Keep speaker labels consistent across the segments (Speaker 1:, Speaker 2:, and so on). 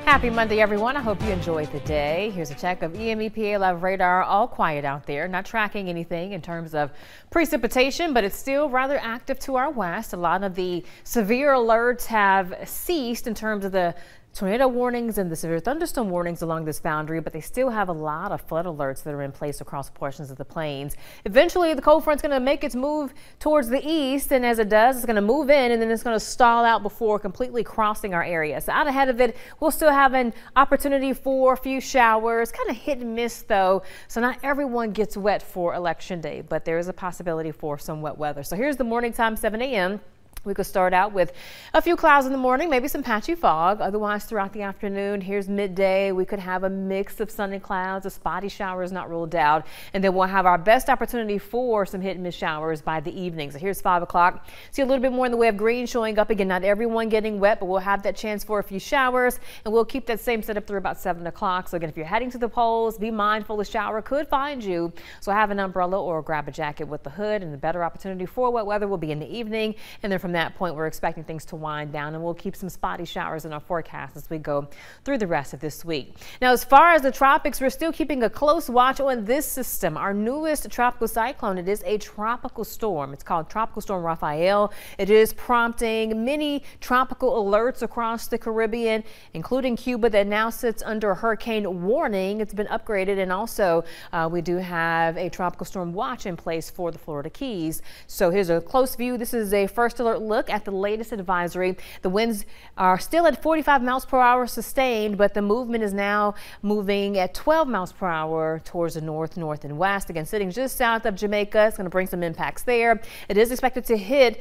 Speaker 1: Happy Monday, everyone. I hope you enjoyed the day. Here's a check of EMEPA level radar. All quiet out there, not tracking anything in terms of precipitation, but it's still rather active to our west. A lot of the severe alerts have ceased in terms of the tornado warnings and the severe thunderstorm warnings along this boundary, but they still have a lot of flood alerts that are in place across portions of the plains. Eventually, the cold front's going to make its move towards the east, and as it does, it's going to move in and then it's going to stall out before completely crossing our area. So out ahead of it, we'll still have an opportunity for a few showers, kind of hit and miss though. So not everyone gets wet for Election Day, but there is a possibility for some wet weather. So here's the morning time, 7 a.m. We could start out with a few clouds in the morning, maybe some patchy fog. Otherwise, throughout the afternoon, here's midday. We could have a mix of sun and clouds. A spotty shower is not ruled out. And then we'll have our best opportunity for some hit and miss showers by the evening. So here's 5 o'clock. See a little bit more in the way of green showing up again. Not everyone getting wet, but we'll have that chance for a few showers. And we'll keep that same setup through about 7 o'clock. So again, if you're heading to the polls, be mindful the shower could find you. So have an umbrella or grab a jacket with the hood. And the better opportunity for wet weather will be in the evening. And then from that point, we're expecting things to wind down, and we'll keep some spotty showers in our forecast as we go through the rest of this week. Now, as far as the tropics, we're still keeping a close watch on this system. Our newest tropical cyclone, it is a tropical storm. It's called Tropical Storm Rafael. It is prompting many tropical alerts across the Caribbean, including Cuba, that now sits under a hurricane warning. It's been upgraded, and also we do have a tropical storm watch in place for the Florida Keys. So here's a close view. This is a first alert look at the latest advisory. The winds are still at 45 miles per hour sustained, but the movement is now moving at 12 miles per hour towards the north, north, and west. Again, sitting just south of Jamaica. It's going to bring some impacts there. It is expected to hit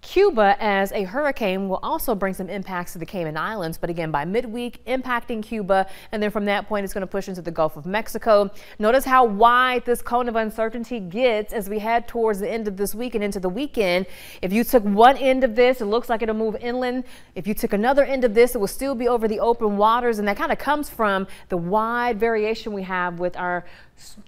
Speaker 1: Cuba as a hurricane, will also bring some impacts to the Cayman Islands, but again by midweek impacting Cuba, and then from that point it's going to push into the Gulf of Mexico. Notice how wide this cone of uncertainty gets as we head towards the end of this week and into the weekend. If you took one end of this, it looks like it'll move inland. If you took another end of this, it will still be over the open waters, and that kind of comes from the wide variation we have with our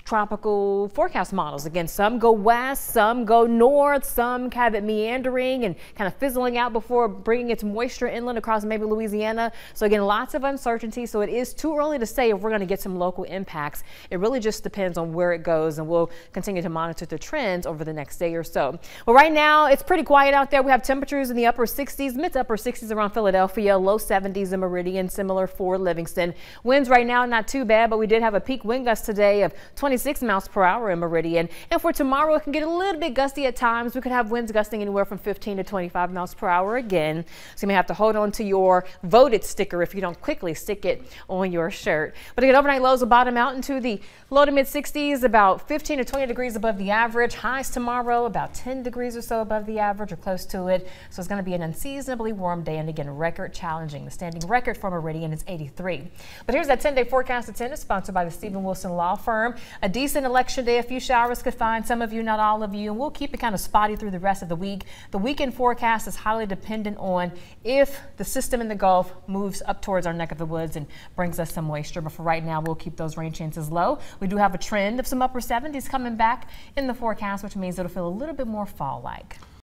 Speaker 1: tropical forecast models. Again, some go west, some go north, some have it meandering and kind of fizzling out before bringing its moisture inland across maybe Louisiana. So again, lots of uncertainty. So it is too early to say if we're going to get some local impacts. It really just depends on where it goes, and we'll continue to monitor the trends over the next day or so. Well, right now it's pretty quiet out there. We have temperatures in the upper 60s, mid to upper 60s around Philadelphia, low 70s in Meridian, similar for Livingston. Winds right now not too bad, but we did have a peak wind gust today of 26 miles per hour in Meridian. And for tomorrow, it can get a little bit gusty at times. We could have winds gusting anywhere from 15 to 25 miles per hour again. So you may have to hold on to your voted sticker if you don't quickly stick it on your shirt. But again, overnight lows will bottom out into the low to mid 60s, about 15 to 20 degrees above the average. Highs tomorrow about 10 degrees or so above the average or close to it. So it's going to be an unseasonably warm day, and again, record challenging. The standing record for Meridian is 83. But here's that 10-day forecast at 10 is sponsored by the Stephen Wilson Law Firm. A decent election day. A few showers could find some of you, not all of you, and we'll keep it kind of spotty through the rest of the week. The weekend forecast is highly dependent on if the system in the Gulf moves up towards our neck of the woods and brings us some moisture. But for right now, we'll keep those rain chances low. We do have a trend of some upper 70s coming back in the forecast, which means it'll feel a little bit more fall-like.